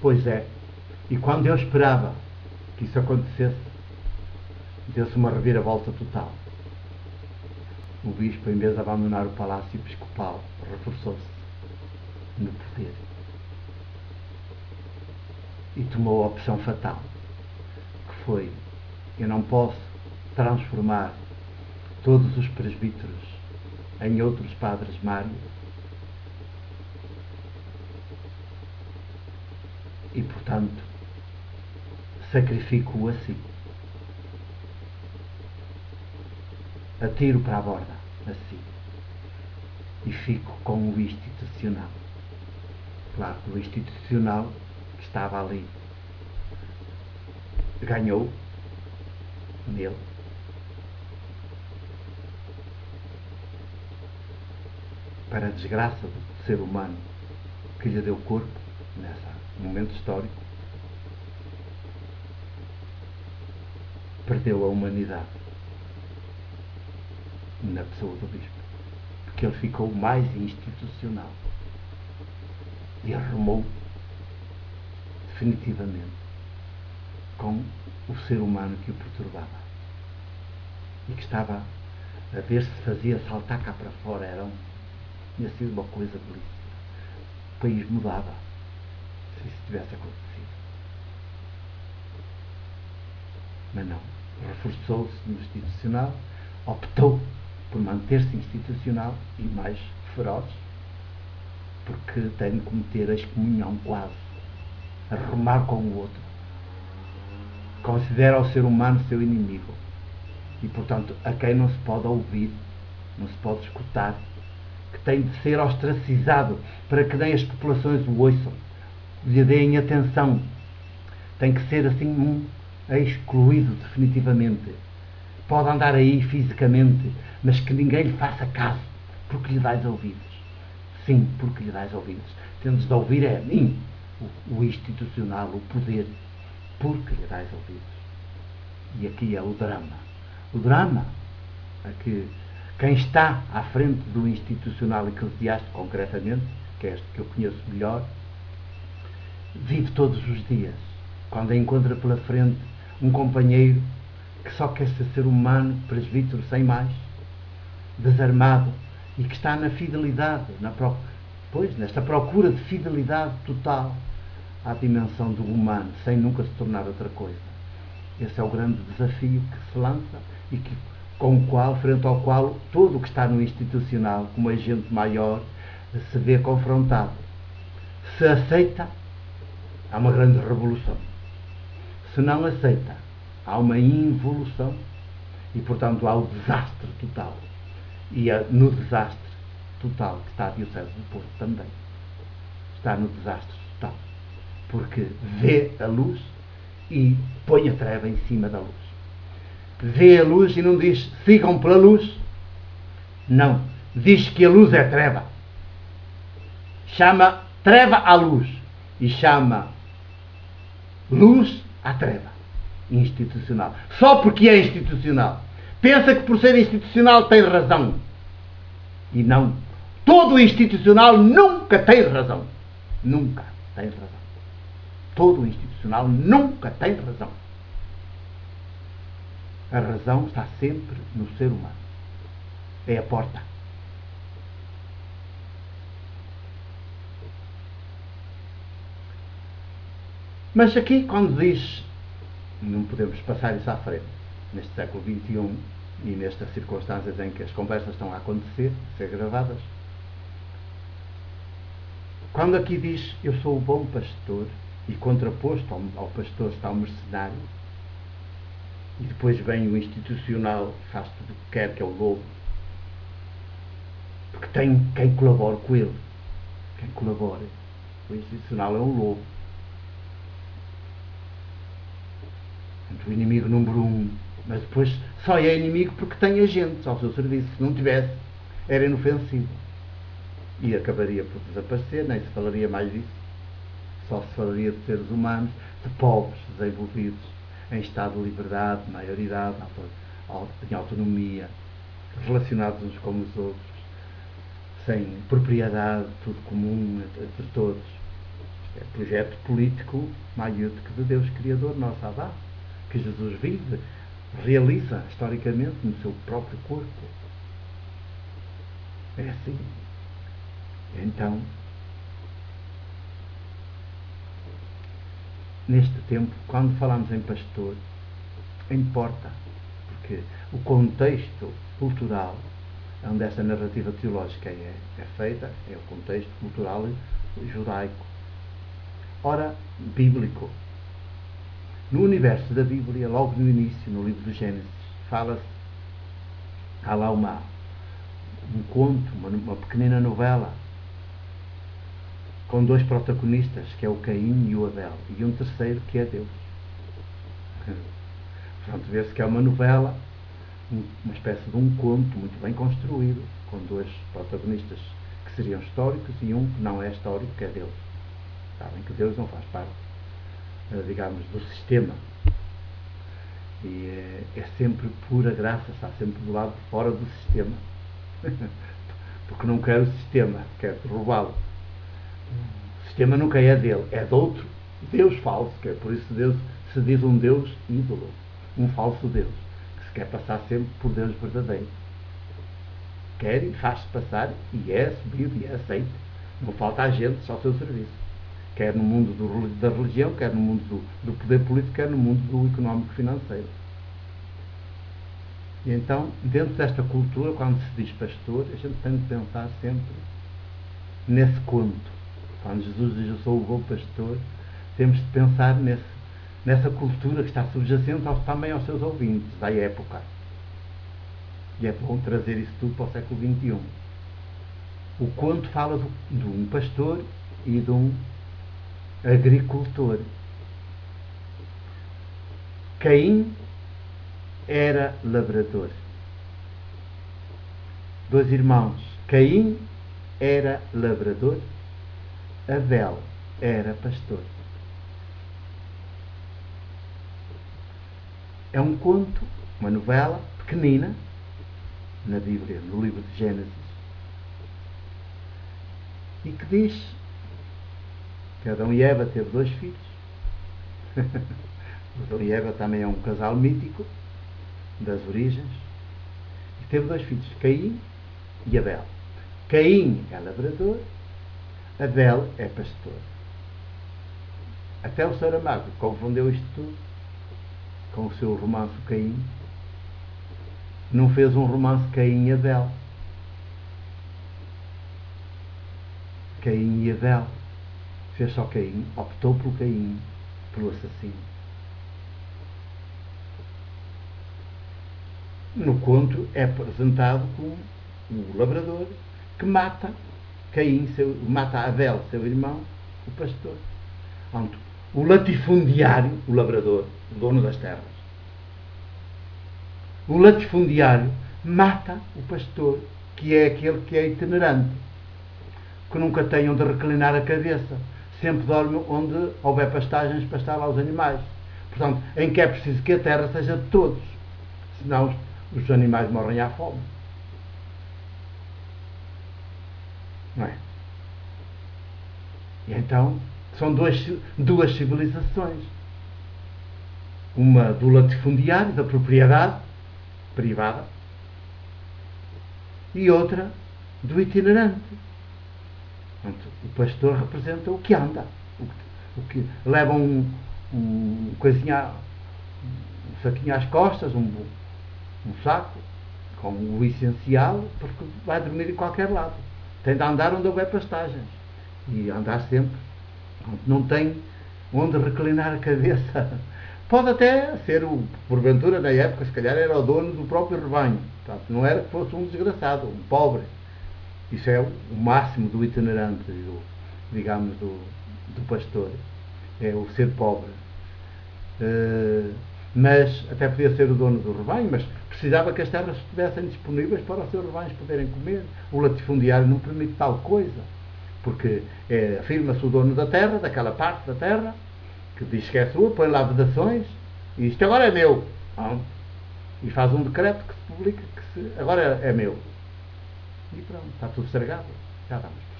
Pois é, e quando eu esperava que isso acontecesse, deu-se uma reviravolta total. O bispo, em vez de abandonar o palácio episcopal, reforçou-se no poder e tomou a opção fatal, que foi: eu não posso transformar todos os presbíteros em outros padres Mário, e portanto sacrifico-o assim, atiro para a borda assim, e fico com o institucional. Claro que o institucional que estava ali ganhou nele, para a desgraça do ser humano que lhe deu corpo nesse momento histórico. Perdeu a humanidade na pessoa do bispo, porque ele ficou mais institucional e arrumou definitivamente com o ser humano que o perturbava e que estava a ver se fazia saltar cá para fora. Tinha sido uma coisa belíssima. O país mudava se isso tivesse acontecido, mas não, reforçou-se no institucional, optou por manter-se institucional e mais feroz, porque tem de cometer a excomunhão quase, a remar com o outro, considera o ser humano seu inimigo e, portanto, a quem não se pode ouvir, não se pode escutar, que tem de ser ostracizado para que nem as populações o ouçam, lhe deem atenção, tem que ser assim excluído definitivamente. Pode andar aí fisicamente, mas que ninguém lhe faça caso, porque lhe dás ouvidos. Sim, porque lhe dás ouvidos. Tendes de ouvir é a mim, o institucional, o poder, porque lhe dás ouvidos. E aqui é o drama. O drama é que quem está à frente do institucional eclesiástico, concretamente, que é este que eu conheço melhor, vive todos os dias, quando encontra pela frente um companheiro que só quer ser humano, presbítero sem mais, desarmado, e que está na fidelidade, nesta procura de fidelidade total à dimensão do humano, sem nunca se tornar outra coisa. Esse é o grande desafio que se lança e frente ao qual todo o que está no institucional, como agente maior, se vê confrontado. Se aceita, há uma grande revolução. Se não aceita, há uma involução e, portanto, há o desastre total. E no desastre total que está a Diocese do Porto também. Está no desastre total. Porque vê a luz e põe a treva em cima da luz. Vê a luz e não diz sigam pela luz. Não. Diz que a luz é treva. Chama treva à luz e chama luz à treva. Institucional. Só porque é institucional. Pensa que por ser institucional tem razão. E não. Todo institucional nunca tem razão. Nunca tem razão. Todo institucional nunca tem razão. A razão está sempre no ser humano. É a porta. Mas aqui, quando diz, não podemos passar isso à frente, neste século XXI e nestas circunstâncias em que as conversas estão a acontecer, a ser gravadas, quando aqui diz eu sou o bom pastor e contraposto ao pastor está o mercenário, e depois vem o institucional, faz tudo o que quer, que é o lobo, porque tem quem colabora com ele. Quem colabora. O institucional é um lobo. O inimigo número 1. Mas depois só é inimigo porque tem agentes ao seu serviço. Se não tivesse, era inofensivo. E acabaria por desaparecer, nem se falaria mais disso. Só se falaria de seres humanos, de povos desenvolvidos em estado de liberdade, maioridade, em autonomia, relacionados uns com os outros, sem propriedade, tudo comum entre todos. É projeto político maior que de Deus Criador, nosso Adá, que Jesus vive, realiza historicamente no seu próprio corpo. É assim. Então, neste tempo, quando falamos em pastor, importa, porque o contexto cultural onde esta narrativa teológica é feita é o contexto cultural judaico. Ora, bíblico. No universo da Bíblia, logo no início, no livro do Gênesis, fala-se, há lá um conto, uma pequenina novela, com dois protagonistas, que é o Caim e o Abel, e um terceiro que é Deus. Portanto, vê-se que é uma novela, uma espécie de um conto muito bem construído, com dois protagonistas que seriam históricos e um que não é histórico, que é Deus. Sabem que Deus não faz parte, digamos, do sistema. E é sempre pura graça, está sempre do lado de fora do sistema. Porque não quer o sistema, quer derrubá-lo. O sistema nunca é dele, é de outro Deus falso, que é por isso que Deus se diz um Deus ídolo, um falso Deus, que se quer passar sempre por Deus verdadeiro. Quer e faz-se passar e é assumido e é aceito. Não falta agentes ao seu serviço. Quer no mundo da religião, quer no mundo do poder político, quer no mundo do económico financeiro. E então, dentro desta cultura, quando se diz pastor, a gente tem de pensar sempre nesse conto. Quando Jesus diz eu sou o bom pastor, temos de pensar nessa cultura que está subjacente também aos seus ouvintes, da época. E é bom trazer isso tudo para o século XXI. O conto fala de um pastor e de um agricultor. Caim era lavrador. Dois irmãos. Caim era lavrador, Abel era pastor. É um conto, uma novela pequenina, na Bíblia, no livro de Gênesis, e que diz que Adão e Eva teve dois filhos. Adão e Eva também é um casal mítico das origens, e teve dois filhos, Caim e Abel. Caim é lavrador, Abel é pastor. Até o Saramago confundeu isto tudo com o seu romance Caim. Não fez um romance Caim e Abel. Caim e Abel. Fez só Caim, optou por Caim, pelo assassino. No conto é apresentado como o lavrador que mata Caim, mata Abel, seu irmão, o pastor. Pronto. O latifundiário, o lavrador, o dono das terras, o latifundiário mata o pastor, que é aquele que é itinerante, que nunca tem onde reclinar a cabeça, sempre dorme onde houver pastagens para estar lá os animais. Portanto, em que é preciso que a terra seja de todos, senão os animais morrem à fome. Não é? E então são duas civilizações. Uma do latifundiário, da propriedade privada, e outra do itinerante. Portanto, o pastor representa o que anda, o que leva um saquinho às costas, um saco com o essencial, porque vai dormir em qualquer lado. Tem de andar onde houver pastagens e andar sempre. Não tem onde reclinar a cabeça. Pode até ser, porventura, na época, se calhar era o dono do próprio rebanho. Portanto, não era que fosse um desgraçado, um pobre. Isso é o máximo do itinerante, digamos, do pastor. É o ser pobre. Mas até podia ser o dono do rebanho, mas precisava que as terras estivessem disponíveis para os seus rebanhos poderem comer. O latifundiário não permite tal coisa, porque afirma-se o dono da terra, daquela parte da terra, que diz que é sua, põe lá vedações, e isto agora é meu. E faz um decreto que se publica que agora é meu. E pronto, está tudo estragado. Já vamos.